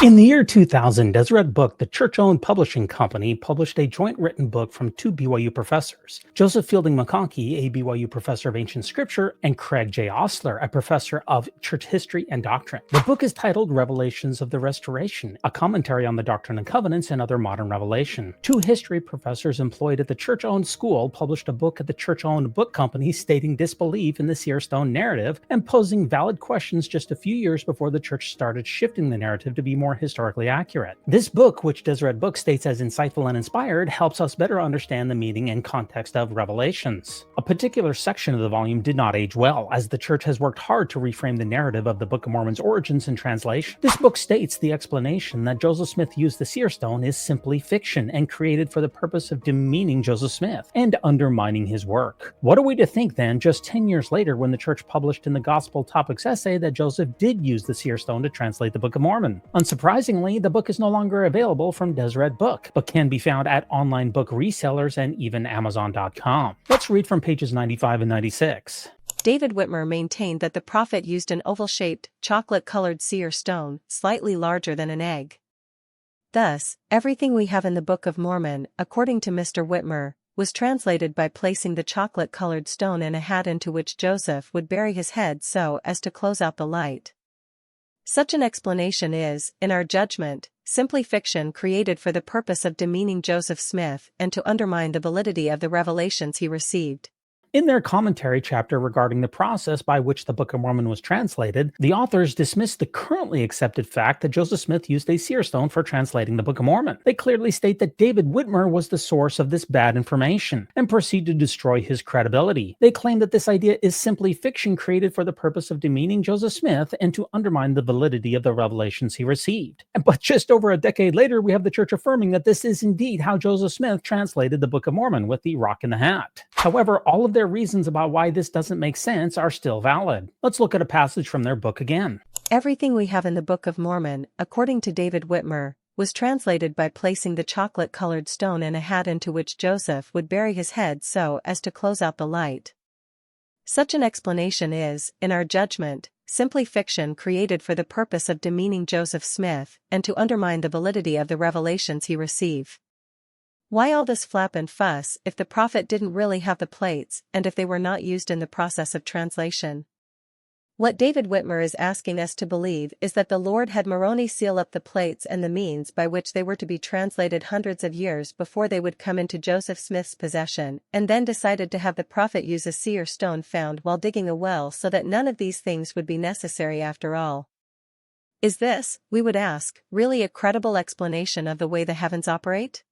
In the year 2000, Deseret Book, the church-owned publishing company, published a joint written book from two BYU professors, Joseph Fielding McConkie, a BYU professor of ancient scripture, and Craig J. Ostler, a professor of church history and doctrine. The book is titled Revelations of the Restoration, a commentary on the Doctrine and Covenants and other modern revelation. Two history professors employed at the church-owned school published a book at the church-owned book company stating disbelief in the Seer stone narrative and posing valid questions just a few years before the church started shifting the narrative to be more historically accurate. This book, which Deseret Book states as insightful and inspired, helps us better understand the meaning and context of Revelations. A particular section of the volume did not age well, as the church has worked hard to reframe the narrative of the Book of Mormon's origins and translation. This book states the explanation that Joseph Smith used the Seer stone is simply fiction and created for the purpose of demeaning Joseph Smith and undermining his work. What are we to think then, just 10 years later, when the church published in the Gospel Topics essay that Joseph did use the Seer stone to translate the Book of Mormon? Unsurprisingly, the book is no longer available from Deseret Book, but can be found at online book resellers and even Amazon.com. Let's read from pages 95 and 96. David Whitmer maintained that the prophet used an oval-shaped, chocolate-colored seer stone, slightly larger than an egg. Thus, everything we have in the Book of Mormon, according to Mr. Whitmer, was translated by placing the chocolate-colored stone in a hat into which Joseph would bury his head so as to close out the light. Such an explanation is, in our judgment, simply fiction created for the purpose of demeaning Joseph Smith and to undermine the validity of the revelations he received. In their commentary chapter regarding the process by which the Book of Mormon was translated, the authors dismissed the currently accepted fact that Joseph Smith used a seer stone for translating the Book of Mormon. They clearly state that David Whitmer was the source of this bad information and proceed to destroy his credibility. They claim that this idea is simply fiction created for the purpose of demeaning Joseph Smith and to undermine the validity of the revelations he received. But just over a decade later, we have the church affirming that this is indeed how Joseph Smith translated the Book of Mormon with the rock in the hat. However, all of their reasons about why this doesn't make sense are still valid. Let's look at a passage from their book again. Everything we have in the Book of Mormon, according to David Whitmer, was translated by placing the chocolate-colored stone in a hat into which Joseph would bury his head so as to close out the light. Such an explanation is, in our judgment, simply fiction created for the purpose of demeaning Joseph Smith and to undermine the validity of the revelations he received. Why all this flap and fuss if the prophet didn't really have the plates and if they were not used in the process of translation? What David Whitmer is asking us to believe is that the Lord had Moroni seal up the plates and the means by which they were to be translated hundreds of years before they would come into Joseph Smith's possession, and then decided to have the prophet use a seer stone found while digging a well so that none of these things would be necessary after all. Is this, we would ask, really a credible explanation of the way the heavens operate?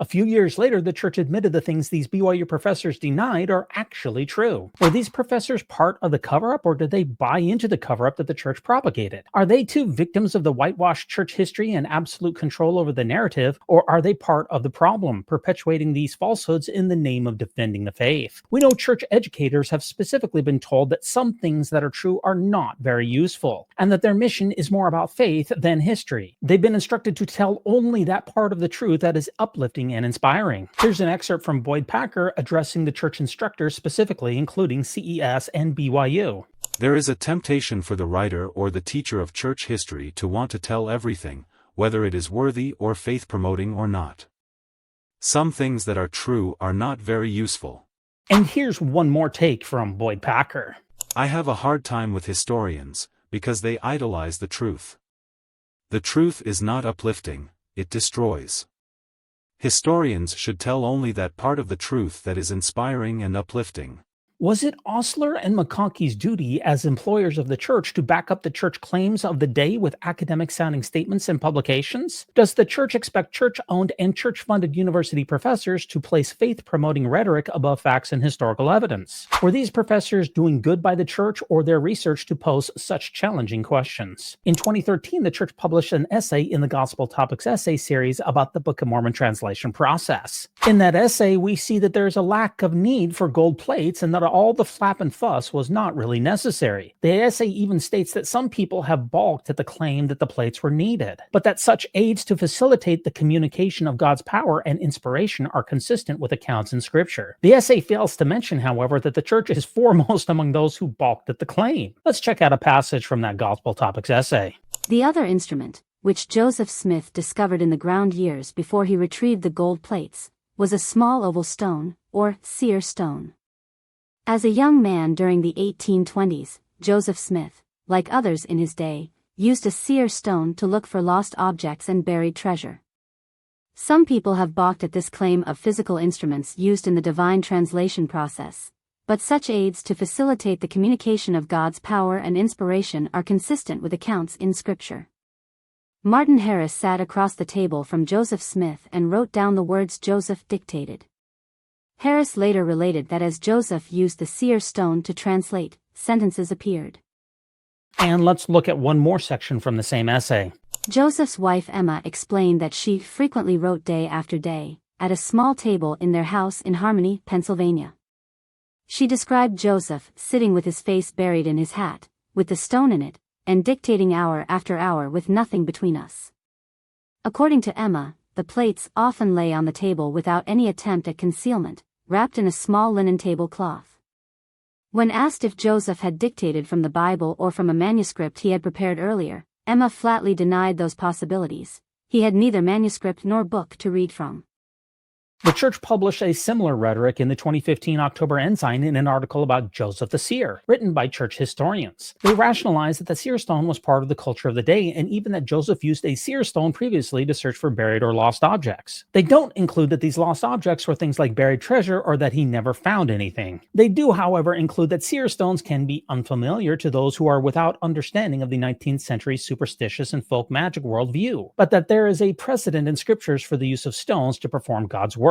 A few years later, the church admitted the things these BYU professors denied are actually true. Were these professors part of the cover-up, or did they buy into the cover-up that the church propagated? Are they too victims of the whitewashed church history and absolute control over the narrative, or are they part of the problem, perpetuating these falsehoods in the name of defending the faith? We know church educators have specifically been told that some things that are true are not very useful, and that their mission is more about faith than history. They've been instructed to tell only that part of the truth that is uplifting and inspiring. Here's an excerpt from Boyd Packer addressing the church instructors specifically, including CES and BYU. There is a temptation for the writer or the teacher of church history to want to tell everything, whether it is worthy or faith-promoting or not. Some things that are true are not very useful. And here's one more take from Boyd Packer. I have a hard time with historians, because they idolize the truth. The truth is not uplifting, it destroys. Historians should tell only that part of the truth that is inspiring and uplifting. Was it Ostler and McConkie's duty as employers of the church to back up the church claims of the day with academic-sounding statements and publications? Does the church expect church-owned and church-funded university professors to place faith-promoting rhetoric above facts and historical evidence? Were these professors doing good by the church or their research to pose such challenging questions? In 2013, the church published an essay in the Gospel Topics essay series about the Book of Mormon translation process. In that essay, we see that there is a lack of need for gold plates and that all the flap and fuss was not really necessary. The essay even states that some people have balked at the claim that the plates were needed, but that such aids to facilitate the communication of God's power and inspiration are consistent with accounts in Scripture. The essay fails to mention, however, that the church is foremost among those who balked at the claim. Let's check out a passage from that Gospel Topics essay. The other instrument, which Joseph Smith discovered in the ground years before he retrieved the gold plates, was a small oval stone, or seer stone. As a young man during the 1820s, Joseph Smith, like others in his day, used a seer stone to look for lost objects and buried treasure. Some people have balked at this claim of physical instruments used in the divine translation process, but such aids to facilitate the communication of God's power and inspiration are consistent with accounts in Scripture. Martin Harris sat across the table from Joseph Smith and wrote down the words Joseph dictated. Harris later related that as Joseph used the seer stone to translate, sentences appeared. And let's look at one more section from the same essay. Joseph's wife Emma explained that she frequently wrote day after day, at a small table in their house in Harmony, Pennsylvania. She described Joseph sitting with his face buried in his hat, with the stone in it, and dictating hour after hour with nothing between us. According to Emma, the plates often lay on the table without any attempt at concealment, wrapped in a small linen tablecloth. When asked if Joseph had dictated from the Bible or from a manuscript he had prepared earlier, Emma flatly denied those possibilities. He had neither manuscript nor book to read from. The church published a similar rhetoric in the 2015 October Ensign in an article about Joseph the Seer, written by church historians. They rationalized that the seer stone was part of the culture of the day, and even that Joseph used a seer stone previously to search for buried or lost objects. They don't include that these lost objects were things like buried treasure or that he never found anything. They do, however, include that seer stones can be unfamiliar to those who are without understanding of the 19th century superstitious and folk magic worldview, but that there is a precedent in scriptures for the use of stones to perform God's work.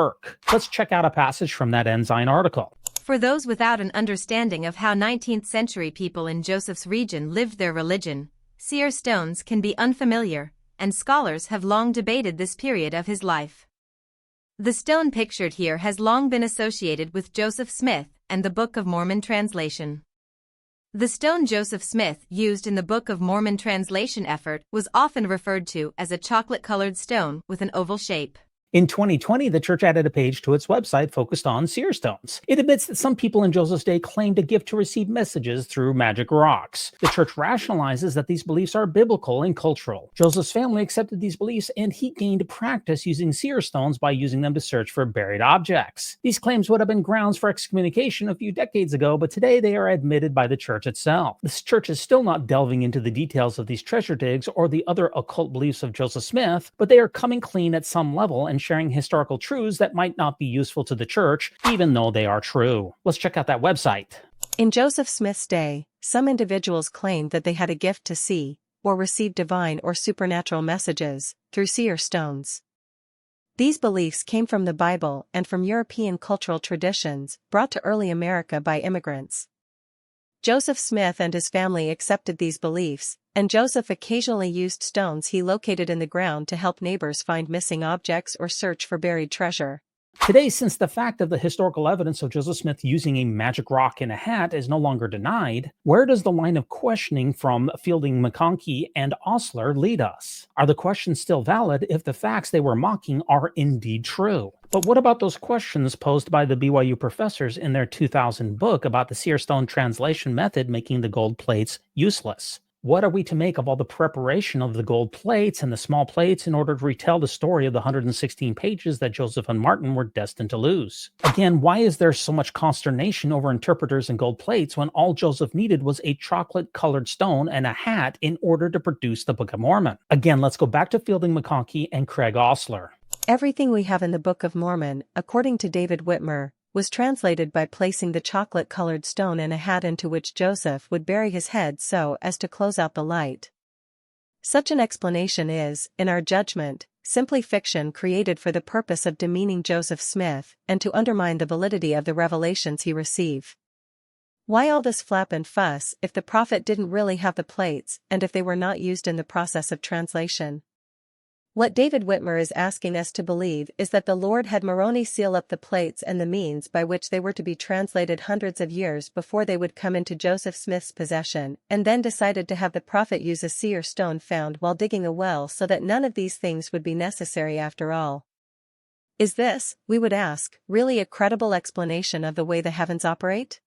Let's check out a passage from that Ensign article. For those without an understanding of how 19th century people in Joseph's region lived their religion, seer stones can be unfamiliar, and scholars have long debated this period of his life. The stone pictured here has long been associated with Joseph Smith and the Book of Mormon translation. The stone Joseph Smith used in the Book of Mormon translation effort was often referred to as a chocolate-colored stone with an oval shape. In 2020, the church added a page to its website focused on seer stones. It admits that some people in Joseph's day claimed a gift to receive messages through magic rocks. The church rationalizes that these beliefs are biblical and cultural. Joseph's family accepted these beliefs, and he gained practice using seer stones by using them to search for buried objects. These claims would have been grounds for excommunication a few decades ago, but today they are admitted by the church itself. This church is still not delving into the details of these treasure digs or the other occult beliefs of Joseph Smith, but they are coming clean at some level and sharing historical truths that might not be useful to the church, even though they are true. Let's check out that website. In Joseph Smith's day, some individuals claimed that they had a gift to see, or receive divine or supernatural messages, through seer stones. These beliefs came from the Bible and from European cultural traditions, brought to early America by immigrants. Joseph Smith and his family accepted these beliefs, and Joseph occasionally used stones he located in the ground to help neighbors find missing objects or search for buried treasure. Today, since the fact of the historical evidence of Joseph Smith using a magic rock in a hat is no longer denied, where does the line of questioning from Fielding McConkie and Osler lead us? Are the questions still valid if the facts they were mocking are indeed true? But what about those questions posed by the BYU professors in their 2000 book about the seer stone translation method making the gold plates useless? What are we to make of all the preparation of the gold plates and the small plates in order to retell the story of the 116 pages that Joseph and Martin were destined to lose? Again, why is there so much consternation over interpreters and gold plates when all Joseph needed was a chocolate-colored stone and a hat in order to produce the Book of Mormon? Again, let's go back to Fielding McConkie and Craig Osler. Everything we have in the Book of Mormon, according to David Whitmer, was translated by placing the chocolate-colored stone in a hat into which Joseph would bury his head so as to close out the light. Such an explanation is, in our judgment, simply fiction created for the purpose of demeaning Joseph Smith and to undermine the validity of the revelations he received. Why all this flap and fuss if the prophet didn't really have the plates and if they were not used in the process of translation? What David Whitmer is asking us to believe is that the Lord had Moroni seal up the plates and the means by which they were to be translated hundreds of years before they would come into Joseph Smith's possession, and then decided to have the prophet use a seer stone found while digging a well so that none of these things would be necessary after all. Is this, we would ask, really a credible explanation of the way the heavens operate?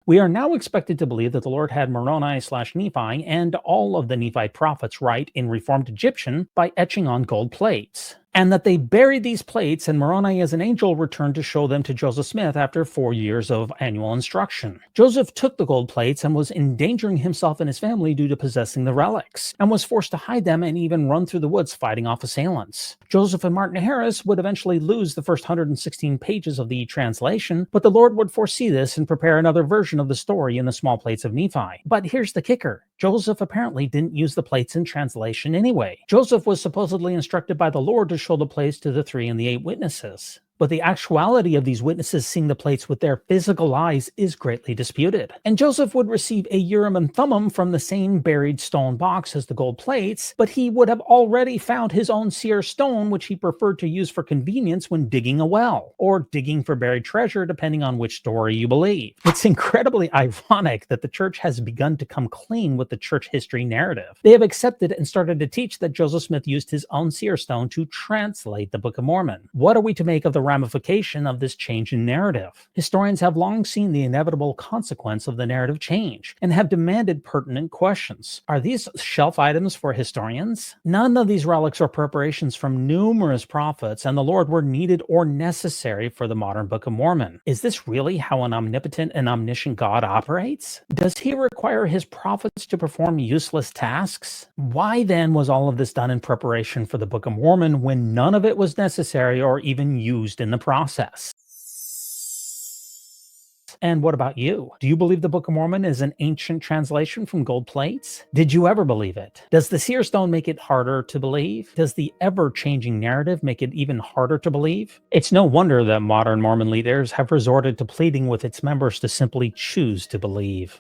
We are now expected to believe that the Lord had Moroni/Nephi and all of the Nephite prophets write in Reformed Egyptian by etching on gold plates, and that they buried these plates and Moroni as an angel returned to show them to Joseph Smith after 4 years of annual instruction. Joseph took the gold plates and was endangering himself and his family due to possessing the relics, and was forced to hide them and even run through the woods fighting off assailants. Joseph and Martin Harris would eventually lose the first 116 pages of the translation, but the Lord would foresee this and prepare another version of the story in the small plates of Nephi. But here's the kicker. Joseph apparently didn't use the plates in translation anyway. Joseph was supposedly instructed by the Lord to show the plates to the 3 and the 8 witnesses. But the actuality of these witnesses seeing the plates with their physical eyes is greatly disputed. And Joseph would receive a Urim and Thummim from the same buried stone box as the gold plates, but he would have already found his own Seer stone, which he preferred to use for convenience when digging a well, or digging for buried treasure, depending on which story you believe. It's incredibly ironic that the church has begun to come clean with the church history narrative. They have accepted and started to teach that Joseph Smith used his own Seer stone to translate the Book of Mormon. What are we to make of the ramification of this change in narrative? Historians have long seen the inevitable consequence of the narrative change and have demanded pertinent questions. Are these shelf items for historians? None of these relics or preparations from numerous prophets and the Lord were needed or necessary for the modern Book of Mormon. Is this really how an omnipotent and omniscient God operates? Does he require his prophets to perform useless tasks? Why then was all of this done in preparation for the Book of Mormon when none of it was necessary or even used in the process? And what about you? Do you believe the Book of Mormon is an ancient translation from gold plates? Did you ever believe it? Does the Seer stone make it harder to believe? Does the ever-changing narrative make it even harder to believe? It's no wonder that modern Mormon leaders have resorted to pleading with its members to simply choose to believe.